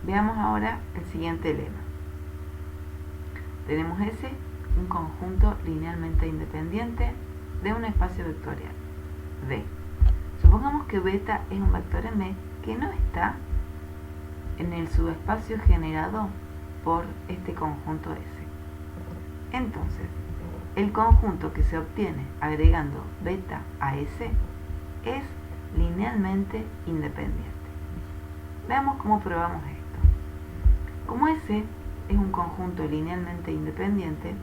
Veamos ahora el siguiente lema. Tenemos S, un conjunto linealmente independiente de un espacio vectorial, V. Supongamos que beta es un vector en V que no está en el subespacio generado por este conjunto S. Entonces, el conjunto que se obtiene agregando beta a S es linealmente independiente. Veamos cómo probamos esto. Como S es un conjunto linealmente independiente,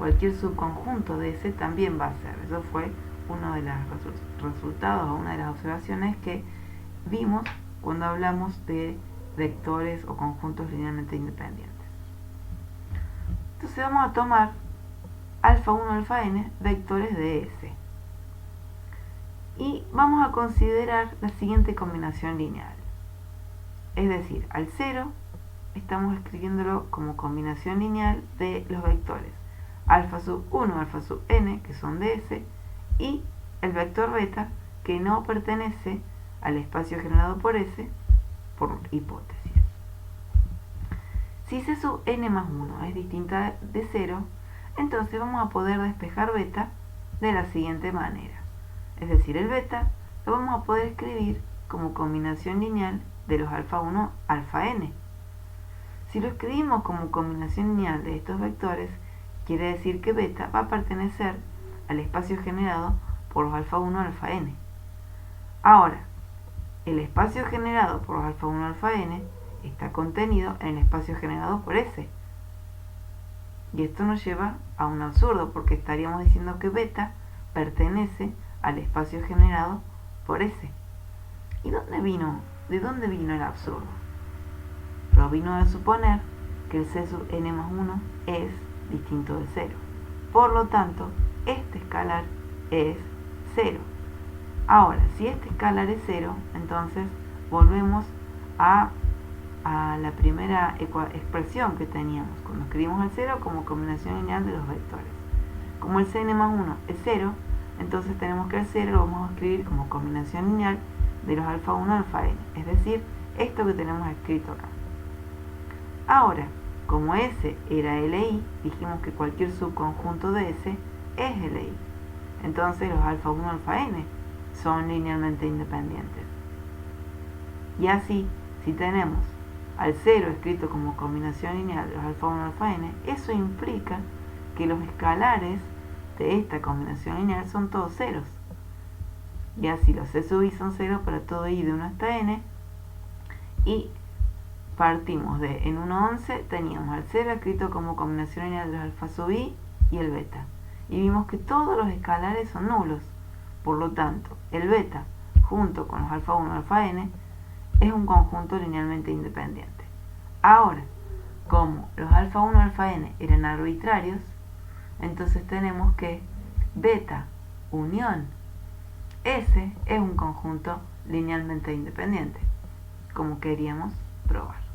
cualquier subconjunto de S también va a ser. Eso fue uno de los resultados o una de las observaciones que vimos cuando hablamos de vectores o conjuntos linealmente independientes. Entonces vamos a tomar alfa 1, alfa n, vectores de S. Y vamos a considerar la siguiente combinación lineal. Es decir, al 0 estamos escribiéndolo como combinación lineal de los vectores alfa sub 1, alfa sub n, que son de S, y el vector beta, que no pertenece al espacio generado por S, por hipótesis. Si C sub n más 1 es distinta de 0, entonces vamos a poder despejar beta de la siguiente manera. Es decir, el beta lo vamos a poder escribir como combinación lineal de los alfa 1, alfa n. Si lo escribimos como combinación lineal de estos vectores, quiere decir que beta va a pertenecer al espacio generado por los alfa 1, alfa n. Ahora, el espacio generado por los alfa 1, alfa n está contenido en el espacio generado por S. Y esto nos lleva a un absurdo, porque estaríamos diciendo que beta pertenece al espacio generado por S. ¿Y de dónde vino el absurdo? Provino de suponer que el C sub n más 1 es distinto de 0. Por lo tanto, este escalar es 0. Ahora, si este escalar es 0, entonces volvemos a la primera expresión que teníamos cuando escribimos el 0 como combinación lineal de los vectores. Como el Cn más 1 es 0, entonces tenemos que el 0 lo vamos a escribir como combinación lineal de los alfa 1, alfa n, es decir, esto que tenemos escrito acá. Ahora, como S era Li, dijimos que cualquier subconjunto de S es Li. Entonces los alfa 1, alfa n son linealmente independientes. Y así, si tenemos al 0 escrito como combinación lineal de los alfa 1, alfa n, eso implica que los escalares de esta combinación lineal son todos ceros. Y así los C sub i son 0 para todo i de 1 hasta n. Y partimos de, en 1.11 teníamos al 0 escrito como combinación lineal de los alfa sub i y el beta. Y vimos que todos los escalares son nulos. Por lo tanto, el beta, junto con los alfa 1, alfa n, es un conjunto linealmente independiente. Ahora, como los alfa 1, alfa n eran arbitrarios, entonces tenemos que beta unión S es un conjunto linealmente independiente, como queríamos probar.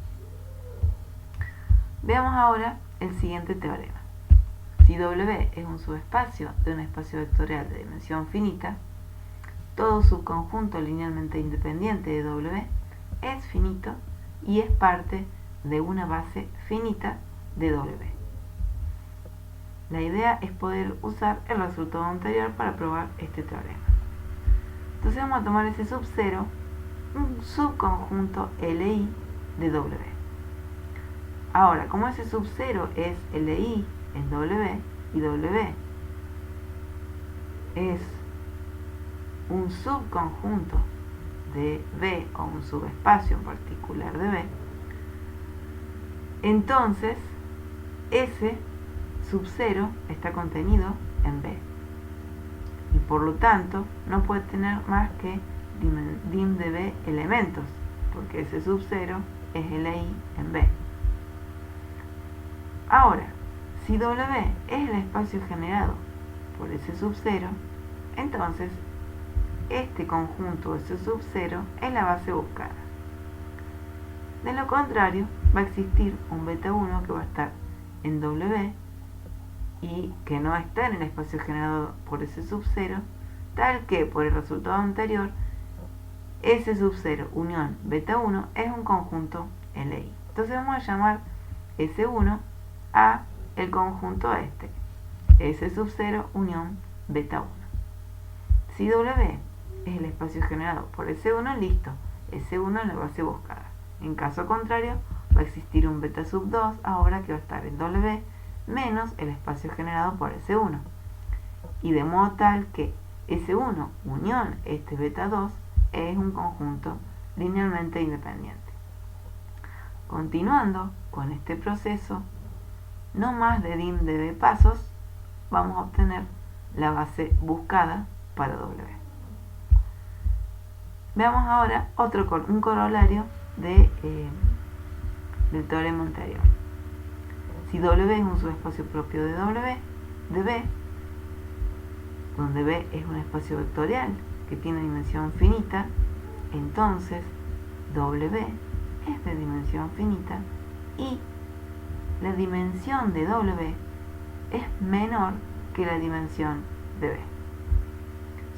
Veamos ahora el siguiente teorema. Si W es un subespacio de un espacio vectorial de dimensión finita, todo subconjunto linealmente independiente de W es finito y es parte de una base finita de W. La idea es poder usar el resultado anterior para probar este teorema. Entonces vamos a tomar ese sub 0, un subconjunto Li de W. Ahora, como ese sub 0 es Li en W y W es un subconjunto de V o un subespacio en particular de V, entonces S sub 0 está contenido en V y por lo tanto no puede tener más que dim de V elementos, porque ese sub 0 es Li en V. Ahora, si W es el espacio generado por ese sub 0, entonces este conjunto S sub 0 es la base buscada. De lo contrario, va a existir un beta 1 que va a estar en W y que no está en el espacio generado por S sub 0, tal que por el resultado anterior S sub 0 unión beta 1 es un conjunto Li. LI. Entonces vamos a llamar S1 a el conjunto este, S sub 0 unión beta 1. Si W es el espacio generado por S1, listo, S1 es la base buscada. En caso contrario, va a existir un beta sub 2 ahora que va a estar en W menos el espacio generado por S1. Y de modo tal que S1 unión este beta 2 es un conjunto linealmente independiente. Continuando con este proceso, no más de dim de b pasos, vamos a obtener la base buscada para W. Veamos ahora un corolario del teorema anterior. Si W es un subespacio propio de B, donde B es un espacio vectorial que tiene dimensión finita, entonces W es de dimensión finita y la dimensión de W es menor que la dimensión de B.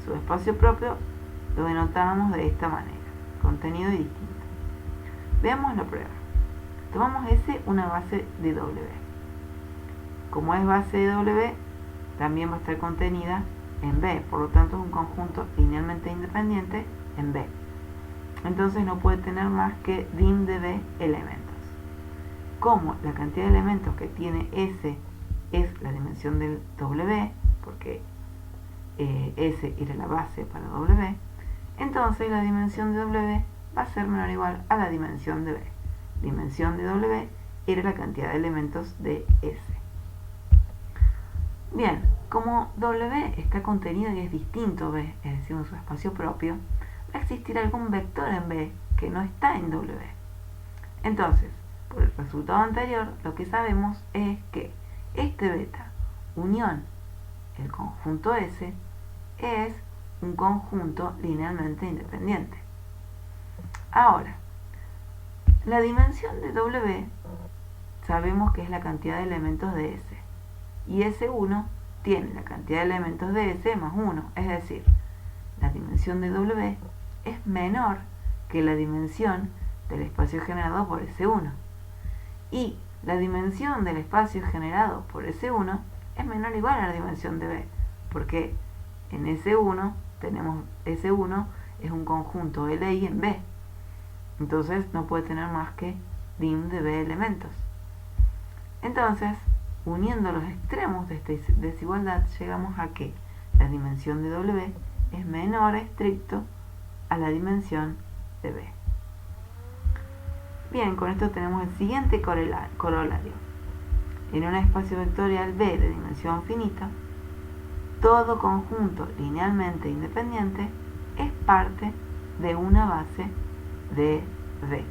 Su espacio propio lo denotábamos de esta manera, contenido distinto. Veamos la prueba. Tomamos S una base de W. Como es base de W, también va a estar contenida en B, por lo tanto es un conjunto linealmente independiente en B. Entonces no puede tener más que dim de B elementos. Como la cantidad de elementos que tiene S es la dimensión del W, porque S era la base para W, entonces la dimensión de W va a ser menor o igual a la dimensión de B. Dimensión de W era la cantidad de elementos de S. Bien, como W está contenido y es distinto a B, es decir, un subespacio propio, va a existir algún vector en B que no está en W. Entonces, por el resultado anterior, lo que sabemos es que este beta unión el conjunto S es un conjunto linealmente independiente. Ahora, la dimensión de W sabemos que es la cantidad de elementos de S, y S1 tiene la cantidad de elementos de S más 1, es decir, la dimensión de W es menor que la dimensión del espacio generado por S1, y la dimensión del espacio generado por S1 es menor o igual a la dimensión de B, porque en S1 tenemos S1 es un conjunto LI en B, entonces no puede tener más que dim de B elementos. Entonces, uniendo los extremos de esta desigualdad, llegamos a que la dimensión de W es menor estricto a la dimensión de B. Bien, con esto tenemos el siguiente corolario. En un espacio vectorial B de dimensión finita, todo conjunto linealmente independiente es parte de una base de B.